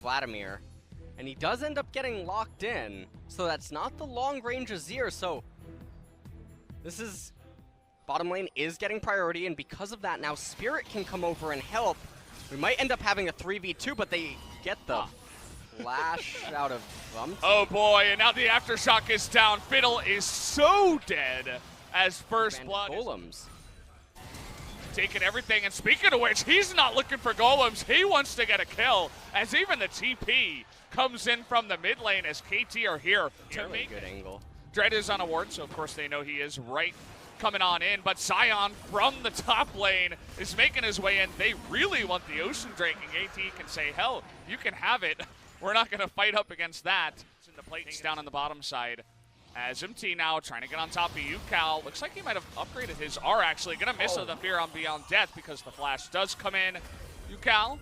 Vladimir, and he does end up getting locked in, so that's not the long range Azir, so this is, bottom lane is getting priority, and because of that now Spirit can come over and help. We might end up having a 3v2, but they get the flash out of Oh boy, and now the Aftershock is down. Fiddle is so dead as first blood golems. Taking everything, and speaking of which, he's not looking for golems. He wants to get a kill, as even the TP comes in from the mid lane as KT are here to make good angle. Dread is on a ward, so of course they know he is right coming on in, but Sion from the top lane is making his way in. They really want the Ocean Drake, and AT can say, hell, you can have it. We're not going to fight up against that. In the plate down on the bottom side. As MT now trying to get on top of UCal. Looks like he might have upgraded his R actually. Gonna miss the fear on Beyond Death because the flash does come in. UCal,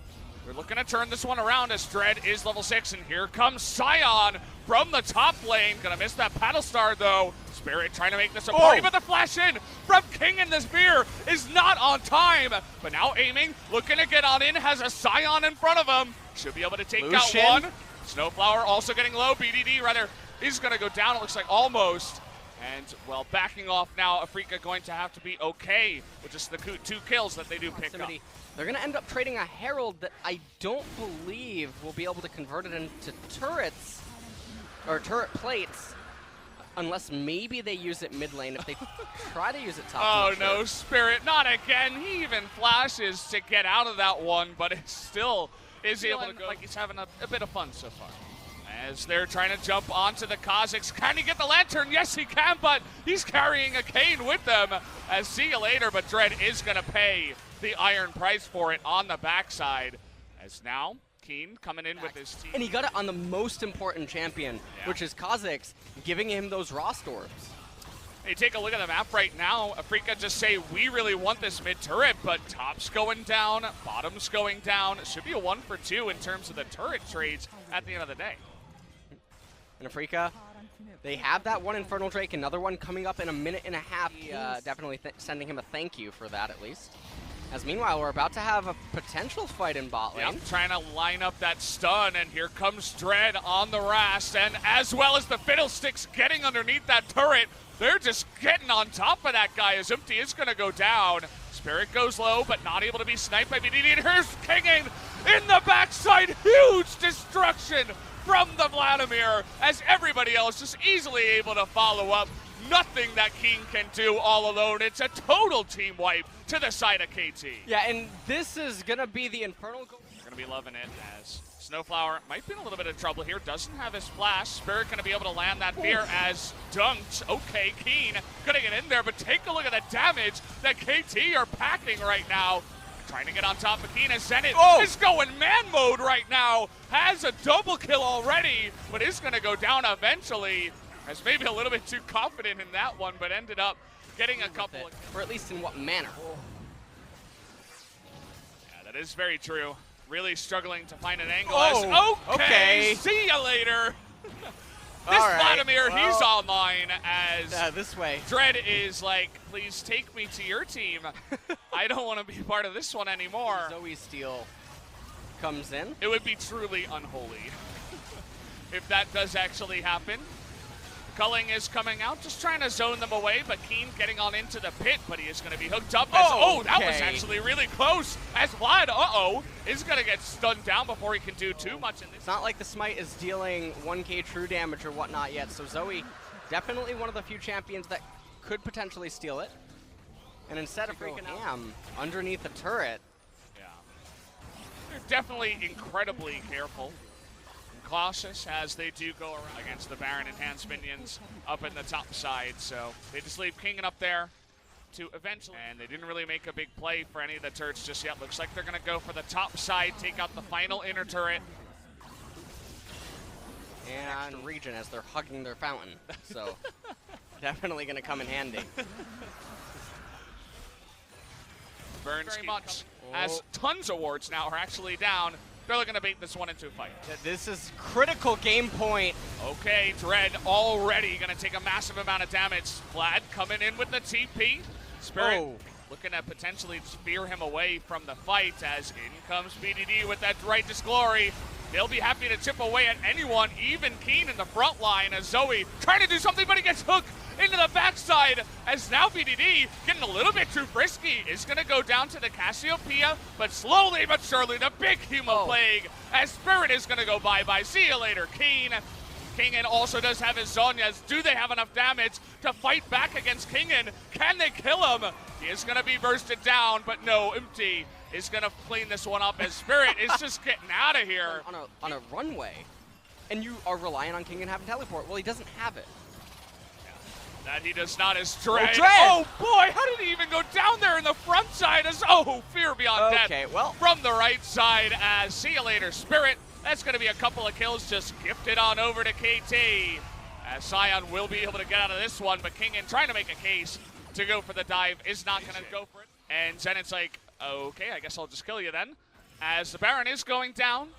we're looking to turn this one around as Dread is level 6, and here comes Sion from the top lane. Gonna miss that Paddle Star though. Spirit trying to make this a party, but the flash in from King in the spear is not on time. But now aiming, looking to get on in, has a Sion in front of him. Should be able to take out one. Snowflower also getting low. BDD rather is going to go down, it looks like, almost. And, well, backing off now, Afreeca going to have to be okay with just the 2 kills that they do pick up. They're going to end up trading a Herald that I don't believe will be able to convert it into turrets, or turret plates, unless maybe they use it mid lane. If they try to use it top. Oh, no, Spirit, not again. He even flashes to get out of that one, but it still is able to go like he's having a bit of fun so far. As they're trying to jump onto the Kazakhs. Can he get the Lantern? Yes, he can, but he's carrying a Kane with them. As see you later, but Dread is going to pay the iron price for it on the backside. As now, Keen coming in with his team. And he got it on the most important champion, which is Kazakhs, giving him those Rost orbs. Hey, take a look at the map right now. Afreeca just say, we really want this mid turret, but top's going down, bottom's going down. It should be a 1 for 2 in terms of the turret trades at the end of the day. And Afreeca, they have that one Infernal Drake, another one coming up in a minute and a half. Definitely sending him a thank you for that, at least. As meanwhile, we're about to have a potential fight in bot lane. Yep, trying to line up that stun, and here comes Dread on the Rast, and as well as the Fiddlesticks getting underneath that turret. They're just getting on top of that guy as Empty is going to go down. Spirit goes low, but not able to be sniped by BDD. And here's Kinging in the backside. Huge destruction from the Vladimir as everybody else just easily able to follow up. Nothing that King can do all alone. It's a total team wipe to the side of KT. Yeah, and this is going to be the Infernal goal. They're going to be loving it as Snowflower might be in a little bit of trouble here. Doesn't have his flash. Spirit going to be able to land that fear as dunked. Okay, Keen going to get in there, but take a look at the damage that KT are packing right now. Trying to get on top of Keen as Zenit is going man mode right now. Has a double kill already, but is going to go down eventually. As maybe a little bit too confident in that one, but ended up getting a couple of... Or at least in what manner. Yeah, that is very true. Really struggling to find an angle. Okay, see you later. This Vladimir, he's online as this way. Dread is like, please take me to your team. I don't want to be part of this one anymore. Zoe Steele comes in. It would be truly unholy if that does actually happen. Culling is coming out, just trying to zone them away, but Keen getting on into the pit, but he is going to be hooked up. As, that was actually really close. As Vlad, is going to get stunned down before he can do too much in this. It's not like the Smite is dealing 1k true damage or whatnot yet, so Zoe, definitely one of the few champions that could potentially steal it. And instead of freaking out underneath the turret. Yeah. They're definitely incredibly careful. Cautious as they do go around against the Baron enhanced minions up in the top side. So they just leave Kingen up there to eventually, and they didn't really make a big play for any of the turrets just yet. Looks like they're going to go for the top side, take out the final inner turret. And Region as they're hugging their fountain. So definitely going to come in handy. Burns very much as tons of wards now are actually down. They're looking to bait this one into a fight. This is critical game point. Okay, Dread already going to take a massive amount of damage. Vlad coming in with the TP. Spirit looking to potentially spear him away from the fight as in comes BDD with that righteous glory. they'll be happy to chip away at anyone, even Keen in the front line as Zoe trying to do something, but he gets hooked into the backside as now BDD getting a little bit too frisky. Is going to go down to the Cassiopeia, but slowly but surely the big Hemo Plague as Spirit is going to go bye-bye. See you later, Keen. Kingen also does have his Zhonya's. Do they have enough damage to fight back against Kingen? Can they kill him? He is going to be bursted down, but no, Empty is going to clean this one up as Spirit is just getting out of here. On a runway, and you are relying on Kingen having teleport. Well, he doesn't have it. That he does not as Dread. Oh, boy, how did he even go down there in the front side as, Fear Beyond Death. Okay, well. From the right side as see you later, Spirit. That's going to be a couple of kills just gifted on over to KT. As Sion will be able to get out of this one, but Kingen trying to make a case to go for the dive is not going to go for it. And Zenit's like, okay, I guess I'll just kill you then. As the Baron is going down,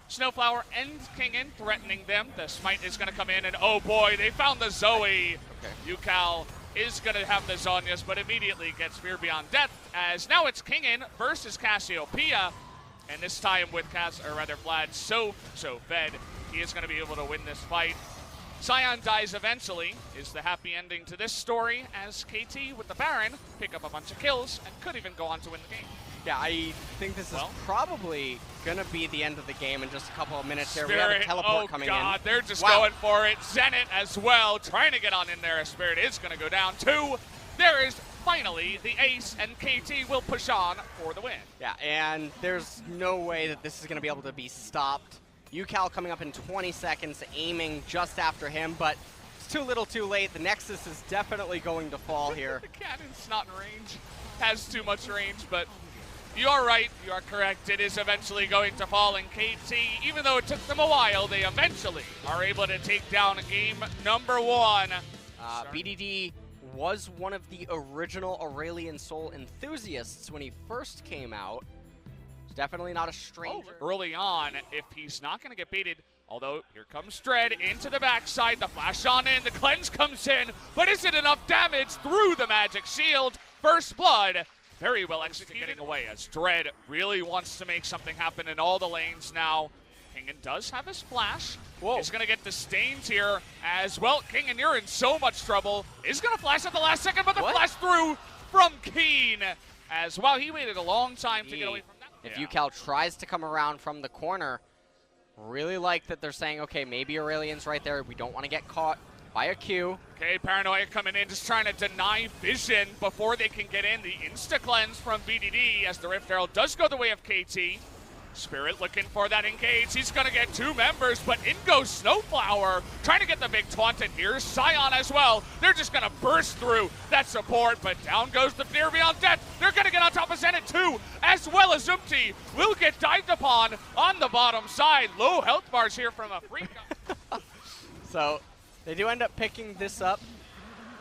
Snowflower and Kingen threatening them. The smite is going to come in, and oh boy, they found the Zoe. Okay. Yukal is going to have the Zhonya's, but immediately gets Fear Beyond Death, as now it's Kingen versus Cassiopeia, and this time with Vlad so fed, he is going to be able to win this fight. Sion dies eventually, is the happy ending to this story, as KT with the Baron pick up a bunch of kills and could even go on to win the game. Yeah, I think this is probably going to be the end of the game in just a couple of minutes here. Spirit, we have a teleport coming in. They're just going for it. Zenit as well, trying to get on in there as Spirit is going to go down too. There is finally the ace, and KT will push on for the win. Yeah, and there's no way that this is going to be able to be stopped. Yukal coming up in 20 seconds, aiming just after him, but it's too little too late. The Nexus is definitely going to fall here. The cannon's not in range, has too much range, but you are right, you are correct. It is eventually going to fall, in KT, even though it took them a while, they eventually are able to take down game number 1. BDD was one of the original Aurelian Soul enthusiasts when he first came out. He's definitely not a stranger. Early on, if he's not going to get baited, although here comes Dread into the backside, the flash on in, the cleanse comes in, but is it enough damage through the magic shield? First blood, very well executed, getting away as Dread really wants to make something happen in all the lanes now. Kingen does have his flash. He's going to get the stains here as well. Kingen, you're in so much trouble. Is going to flash at the last second, but the flash through from Keen as well. He waited a long time to get away from that. If Yukal tries to come around from the corner, really like that they're saying, okay, maybe Aurelian's right there. We don't want to get caught by a Q. Okay, Paranoia coming in, just trying to deny vision before they can get in. The insta-cleanse from BDD as the Rift Herald does go the way of KT. Spirit looking for that engage. He's going to get 2 members, but in goes Snowflower, trying to get the big taunt, and here's Sion as well. They're just going to burst through that support, but down goes the Fear Beyond Death. They're going to get on top of Zenit too, as well as Umti will get dived upon on the bottom side. Low health bars here from Afreeca. So they do end up picking this up.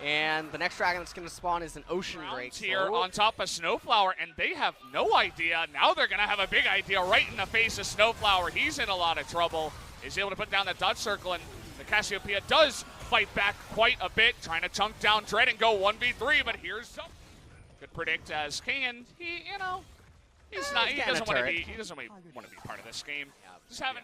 And the next dragon that's going to spawn is an Ocean Drake. Here on top of Snowflower, and they have no idea. Now they're going to have a big idea right in the face of Snowflower. He's in a lot of trouble. He's able to put down the Dutch Circle, and the Cassiopeia does fight back quite a bit, trying to chunk down Dread and go 1v3, but here's some. Could predict as Kingen, he doesn't want to be part of this game. Yeah, just having,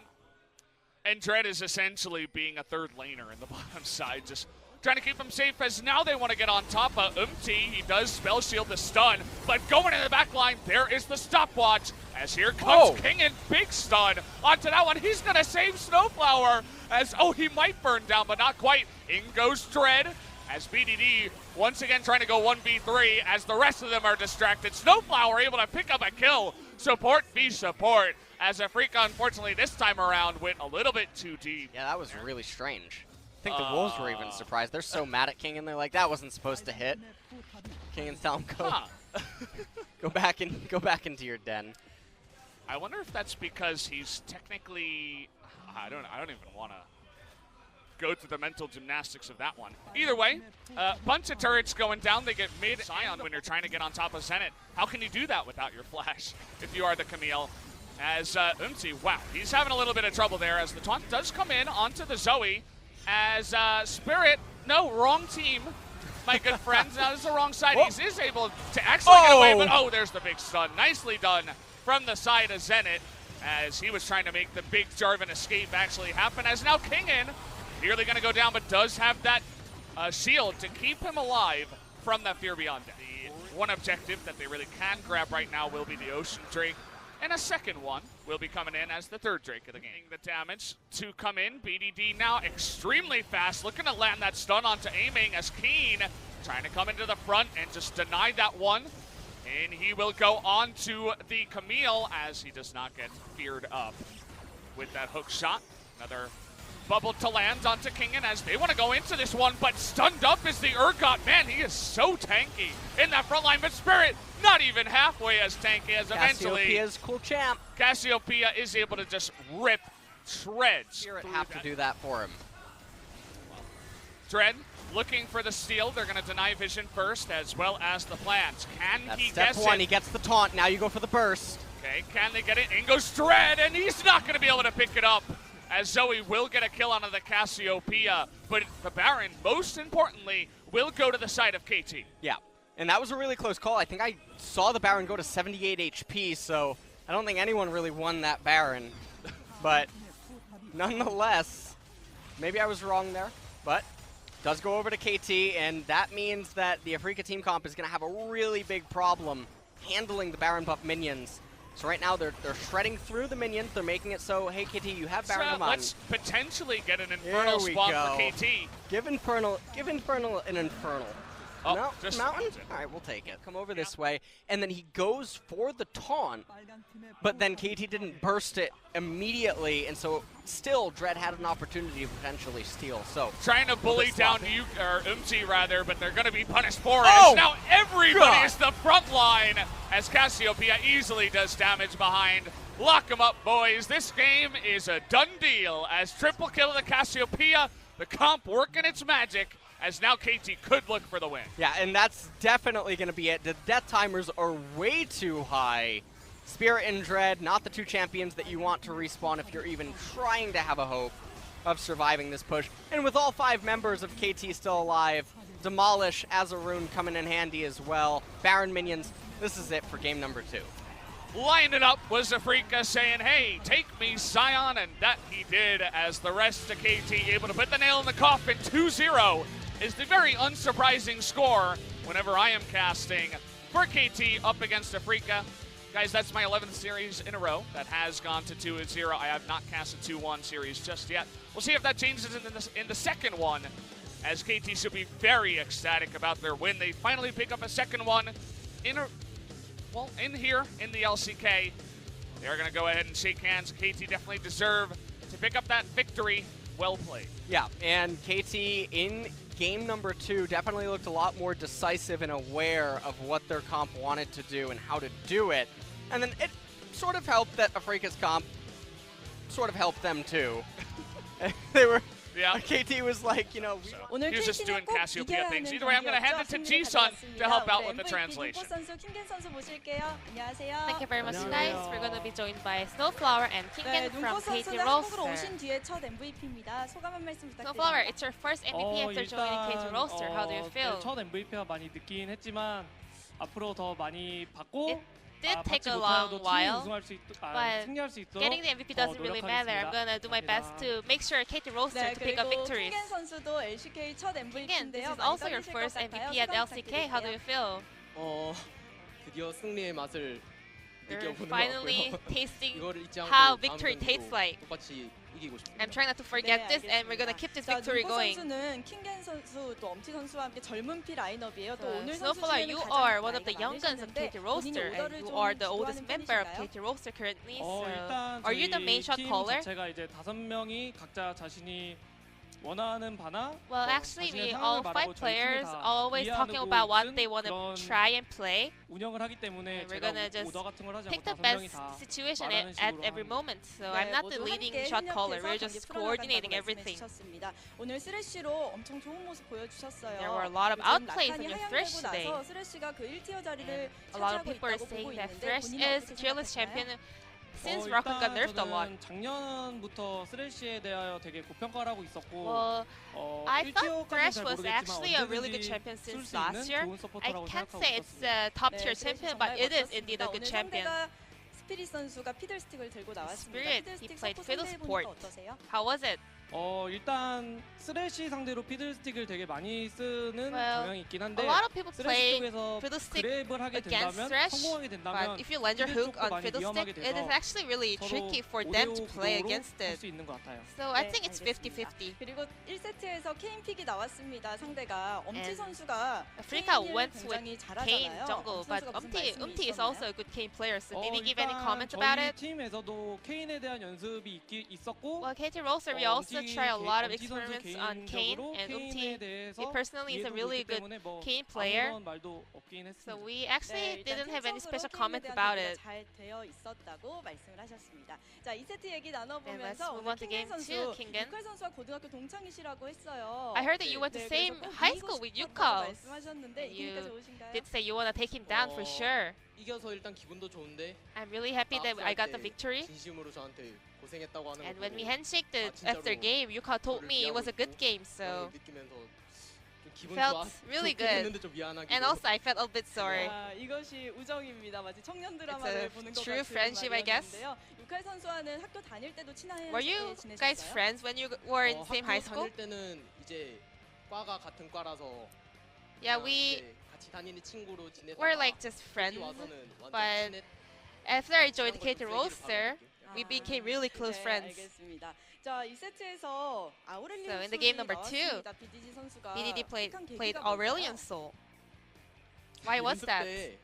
and Dread is essentially being a third laner in the bottom side, just trying to keep him safe as now they want to get on top of Umti. He does spell shield the stun, but going in the back line, there is the stopwatch as here comes Kingen, big stun onto that one. He's going to save Snowflower as, he might burn down, but not quite. In goes Dread as BDD once again trying to go 1v3 as the rest of them are distracted. Snowflower able to pick up a kill. Support v support as Afreeca, unfortunately, this time around went a little bit too deep. Yeah, that was really strange. I think the Wolves were even surprised. They're so mad at Kingen, they're like, that wasn't supposed to hit. Kingen's telling him, go back into your den. I wonder if that's because he's technically, I don't even want to go through the mental gymnastics of that one. Either way, bunch of turrets going down. They get mid Sion when you're trying to get on top of Zenit. How can you do that without your flash if you are the Camille? As Umti, wow, he's having a little bit of trouble there as the taunt does come in onto the Zoe. As Spirit, no, wrong team, my good friends. Now, this is the wrong side. He is able to actually get away, but there's the big stun. Nicely done from the side of Zenit. as he was trying to make the big Jarvan escape actually happen, as now Kingen nearly going to go down, but does have that shield to keep him alive from that Fear Beyond Death. The one objective that they really can grab right now will be the Ocean Drake, and a second one will be coming in as the third Drake of the game. The damage to come in, BDD now extremely fast, looking to land that stun onto aiming as Keen trying to come into the front and just deny that one. And he will go on to the Camille as he does not get feared up with that hook shot. Another bubble to land onto Kingen as they want to go into this one, but stunned up is the Urgot. Man, he is so tanky in that front line, but Spirit not even halfway as tanky as eventually. Cassiopeia's cool champ. Cassiopeia is able to just rip shreds. Spirit have to do that for him. Dread looking for the steal. They're going to deny vision first, as well as the plants. Can That's he step guess one. it? He gets the taunt. Now you go for the burst. Okay, can they get it? In goes Dread, and he's not going to be able to pick it up, as Zoe will get a kill onto the Cassiopeia. But the Baron, most importantly, will go to the side of KT. Yeah, and that was a really close call. I think I saw the Baron go to 78 HP, so I don't think anyone really won that Baron. But nonetheless, maybe I was wrong there, but does go over to KT, and that means that the Afreeca team comp is going to have a really big problem handling the Baron buff minions. So right now they're shredding through the minions. They're making it so, hey KT, you have Baron on. Let's potentially get an Infernal spawn for KT. Give Infernal an Infernal. Oh, No, just Mountain? All right, we'll take it. Come over this way, and then he goes for the taunt, but then KT didn't burst it immediately, and so still Dread had an opportunity to potentially steal. So trying to bully down you or Umti rather, but they're going to be punished for it. Oh, Now everybody is the front line as Cassiopeia easily does damage behind. Lock them up, boys. This game is a done deal as triple kill of the Cassiopeia. The comp working its magic, as now KT could look for the win. Yeah, and that's definitely going to be it. The death timers are way too high. Spirit and Dread, not the two champions that you want to respawn if you're even trying to have a hope of surviving this push. And with all 5 members of KT still alive, Demolish, Azarun coming in handy as well. Baron minions, this is it for game number 2. Lining up was Afreeca saying, hey, take me, Scion, and that he did, as the rest of KT able to put the nail in the coffin. 2-0 is the very unsurprising score whenever I am casting for KT up against Afreeca. Guys, that's my 11th series in a row that has gone to 2-0. I have not cast a 2-1 series just yet. We'll see if that changes in the second one, as KT should be very ecstatic about their win. They finally pick up a second one in here in the LCK. They're going to go ahead and shake hands. KT definitely deserve to pick up that victory. Well played. Yeah, and KT in game number 2 definitely looked a lot more decisive and aware of what their comp wanted to do and how to do it. And then it sort of helped that Afreeca's comp sort of helped them too. They were, yeah. KT was like, you know, he was just doing Cassiopeia things. Either way, I'm going to hand it to Ji-sun to help out with the translation. Thank you very much, guys. We're going to be joined by Snowflower and Kingen from KT Rolster. Snowflower, it's your first MVP after joining KT Rolster. How do you feel? 첫 MVP가 많이 늦긴 했지만 앞으로 더 많이 받고 It did take a long while, but getting the MVP doesn't really matter. I'm going to do my best to make sure KT Rolster to pick up victories. Kingen, this is also your first MVP at LCK. How do you feel? 드디어 승리의 맛을 You're 느껴보는 것 finally 같고요. tasting 이거를 잊지 않고 how 다음 victory 경기도 tastes like. 똑같이 이기고 싶습니다. I'm trying not to forget this, and we're going to keep this victory going. 선수는 킹겐 선수 또 엄티 선수와 함께 젊은 피 라인업이에요. 또 오늘 Snowflower, you are one of the young guns of KT Rolster, and 오더를 you 좀 are the oldest 주도하는 member of 편이신가요? KT Rolster currently. So, 일단 are you the main shot caller? 제가 이제 5명이 각자 자신이 원하는 바나 Well, actually, 자신의 we 상황을 all 말하고 5 저희 players 팀이 다 always talking about what they want to 그런 try and play. 운영을 하기 때문에 We're 제가 gonna just 오더 같은 걸 하지 Pick 않고 the 5명이 best 다 situation 말하는 at 식으로 every 합니다. moment. So I'm not the leading shot caller. We're just coordinating everything. 오늘 쓰레쉬로 엄청 좋은 모습 보여주셨어요. There were a lot of outplays on your Thresh today. 쓰레쉬가 그 1티어 자리를 A lot of 차지하고 people are 있다고 보고 saying that 있는데 Thresh 본인은 is 어떻게 fearless 생각하시나요? champion since Rocket got nerfed a lot. 저는 작년부터 쓰레쉬에 대하여 되게 고평가를 하고 있었고 Well, I thought 1티어까지는 Thresh 잘 was 모르겠지만 actually a really good 언제든지 champion 쓸 since 수 있는 last year. 좋은 I 서포터라고 can't 생각하고 say it's 있었습니다. a top tier 쓰레쉬 champion, 정말 but it is 멋졌습니다. indeed a good 오늘 champion. 상대가 아프리 선수가 피들스틱을 들고 나왔습니다. Spirit, he 피들스틱 played 서포 fiddle 상대해보니까 support. 어떠세요? How was it? 일단 쓰레쉬 상대로 피들스틱을 되게 많이 쓰는 Well, 경향이 있긴 A 한데 lot of people 쓰레쉬 play 쪽에서 fiddlestick 그랩을 하게 against 된다면 Thresh, 성공하게 but 된다면 if you land your 피들 hook 쪽도 on 많이 위험하게 fiddlestick, it is 돼서 actually really 서로 tricky for them to 5대5 play 구도로 against 할 it. 수 있는 것 같아요. So I 네, think it's 알겠습니다. 50-50. 그리고 1세트에서 케인 픽이 나왔습니다. 상대가 엄지 And 선수가 Afreeca 케인을 went with 굉장히 Kane 잘하잖아요. jungle, but 선수가 무슨 말씀이 Umti is 있었나요? also a good Kane player. So did he give any 일단 comments about 저희 it? 팀에서도 케인에 대한 연습이 있었고 Well, KT Rolster, we also try a lot of experiments on Kane, and 케인에 Umti, 대해서 he personally is a 이해도도 really 있기 good 때문에 뭐 Kane player. 아무런 말도 없긴 So 했습니다. we actually 네, didn't have any 일단 special 팀적으로 comments 케인에 대한 about 준비가 it. 잘 되어 있었다고 말씀을 하셨습니다. 자, 2세트 얘기 Then let's 나눠보면서 move 오늘 on to game 킹겐 선수, 2, Kingen. 유칼 선수와 고등학교 동창이시라고 했어요. I heard that you went to 네, same 그래서 꼭 high 이기고 school with 싶다고 Yuka. 말씀하셨는데 You 이기니까 좋으신가요? Did say you want to take him down for sure. 이겨서 일단 기분도 좋은데 I'm really happy that I got the victory. 진심으로 저한테 고생했다고 하는 거 And when we 보고 handshaked 진짜로 after game, Yuka told me it was a good game. 그걸 So 느끼면서 좀 기분 felt 좋았 really 좋긴 good. 했는데 좀 미안하기도. and also I felt a bit sorry. 아, 이것이 우정입니다. 마치 청년 It's 드라마를 a 보는 것 true 같은 friendship, I guess. 말이었는데요. 유칼 선수와는 학교 다닐 때도 친하게 Were you 지내셨어요? guys friends when you were in same high 학교 school? 다닐 때는 이제 과가 같은 과라서 Yeah, 그냥 we 이제 같이 다니는 친구로 지내다가 were like just 여기 friends. 와서는 완전 but 친해- After I joined 친한 KT 것도 Rolster, 세기를 we 아, became really close 네, friends. 알겠습니다. 자, 이 세트에서 아우렐리언 So in the game number 2, BDG 선수가 BDD played 픽한 played 계기가 Aurelion 뭘까요? Soul. Why was 연습 that? 때,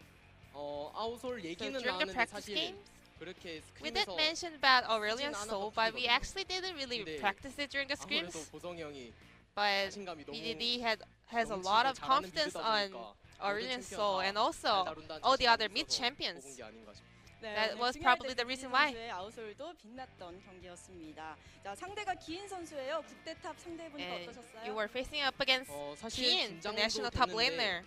아웃솔 So 얘기는 during the 나왔는데 practice 사실 games, 그렇게 we did 스크린에서 mention about Aurelion 않아서 Soul, but we 풀리거든요. actually didn't really 근데 practice it during the 아무래도 scrims. 보성이 형이 But 자신감이 너무 BDD has a 넘치고 lot of 잘하는 confidence 미드다 on 보니까 Aurelion 모든 Soul 챔피언 and 다 also 잘 다룬다는 all the 자신감이 other mid 있어서 champions. 뽑은 게 아닌가 싶어요. 네, That 오늘 was 중요할 probably 때 the BDG reason why. 선수의 아웃솔도 빛났던 경기였습니다. 자, 상대가 기인 선수예요. 국대탑 상대해보니까 And 어떠셨어요? you were facing up against 사실 Kiin, the 긴장도 national top 되는데 laner.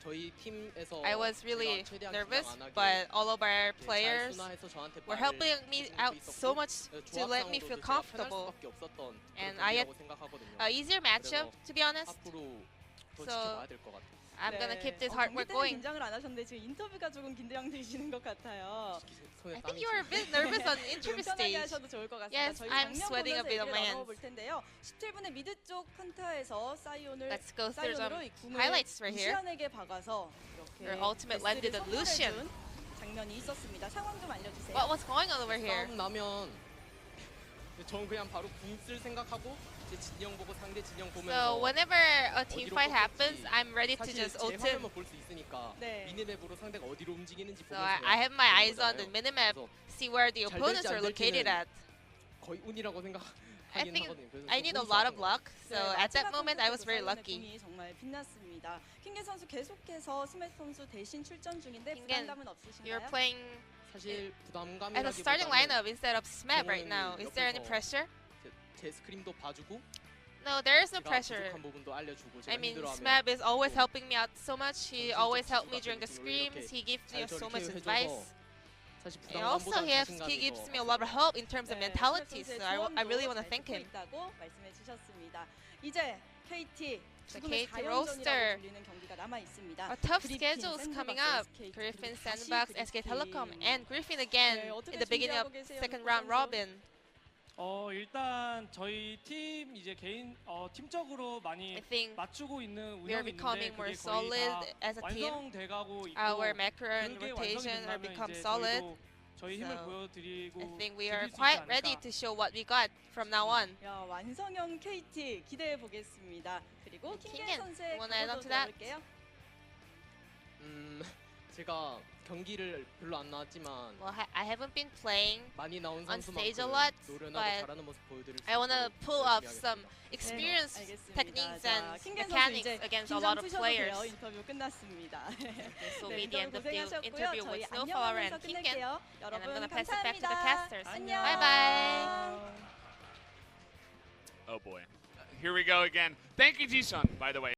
저희 팀에서 I was really 제가 최대한 nervous, 긴장 안 하게 but all of our 이렇게 잘 players 순화해서 저한테 were 말을 helping me 해주는 것도 out so 있었고, much to let me 조합상으로도 feel 제가 편할 comfortable. 수밖에 없었던 And 그런 I had 경기라고 생각하거든요. Easier matchup, to be honest. 앞으로 더 So, 지켜봐야 될 것 같아요. I'm gonna keep this 경기 hard work 때는 going. 긴장을 안 하셨는데 지금 인터뷰가 조금 긴장되시는 것 같아요. 손에 I 땀이 think you were a 지금- bit nervous on interview 편하게 stage. 하셔도 좋을 것 같습니다. Yes, 저희 I'm 장면 sweating a 보면서 bit on 얘기를 my 나눠볼 hands. 텐데요. 17분의 미드 쪽 판타에서 사이온을 Let's go through some 사이온으로 이 궁을 highlights right here. 루시안에게 박아서 이렇게 Your ultimate 베스를 landed on Lucian. 선물해준 장면이 있었습니다. 상황 좀 알려주세요. What was going on over here? 싸움 나면 저는 그냥 바로 궁 쓸 생각하고 제 진영 보고 상대 진영 So 보면서 whenever a team 어디로 fight 꺾을지 happens, I'm ready to 사실 just 제 ult him. 화면만 볼 수 있으니까 네. 미니맵으로 상대가 어디로 움직이는지 So 보면서 I have my 보는 eyes on the 거잖아요. minimap, 그래서 see where the 잘 opponents 될지 are 안 located 될지는 at. 거의 운이라고 I 생각하긴 think 하거든요. 그래서 I 좀 need a 운이 lot of 좋았던 것 luck. So at that 마지막 moment, I was 콘서트도 very 사이온의 lucky. 공이 정말 빛났습니다. 킹게 선수 계속해서 스맷 선수 대신 출전 중인데 킹겐, 부담감은 없으신가요? You're playing 사실 as a starting 부담감이라기보다는 lineup instead of Smap right now. Is there any 옆에서 pressure? 제 스크림도 봐주고 No, there is no 제가 pressure. 부족한 부분도 알려주고 제가 I mean, 힘들어하면 Smap is always helping me out so much. He 정신적 always helped me 지주가 during the 되는 screams. He gives me 잘 so 저를 much 케어해줘서 advice. 사실 And also, 부담감보다 he gives 자신감이 me a lot of help in terms of 네, mentality. 스맷 So 선수의 I really want 조언도 to thank 잘 him. 듣고 있다고 말씀해 주셨습니다. 이제 KT The 죽음의 KT 4연전이라고 Roster. 불리는 경기가 남아 있습니다. A tough 그리핀, schedule is coming up. 샌드박스, SK, Griffin, 그리고 다시 Sandbox, SK 그리핀. Telecom, and Griffin again 네, 어떻게 in the beginning of 준비하고 계세요, second 리코 round 선수? robin. 일단 저희 팀 이제 개인 팀적으로 많이 I think 맞추고 있는 we are 운영이 있는데 becoming more 그게 거의 다 solid as a team. 완성돼가고 있고 Our macro and 그게 완성이 rotation are 된다면 become 이제 solid. 저희도 저희 힘을 So, 보여드리고 I think we 즐길 are 수 있지 quite 않을까. ready to show what we got from now on. 야, 완성형 KT 기대해 보겠습니다. 그리고 킹겐 킹겐, 선수의 wanna add on 각오도 to that? 들어볼게요. 제가 경기를 별로 안 나왔지만 Well, I haven't been playing. 많이 나온 on stage a 선수만큼 lot, 노련하고 but 잘하는 모습 보여드릴 수 I want to 있도록 pull up 열심히 some 하겠습니다. experience 알겠습니다. techniques 자, and 킹겐 선수 mechanics 이제 against a 긴장 lot of 푸셔도 players. 돼요. 인터뷰 끝났습니다. This will 네, be the end 인터뷰 of the 고생하셨고요. interview 저희 with Snowflower 안녕하면서 and Kingen. 끝낼게요. And I'm 여러분 gonna pass it back to the 감사합니다. casters. 안녕. Bye bye. Oh boy. Here we go again. Thank you, Ji-sun, by the way.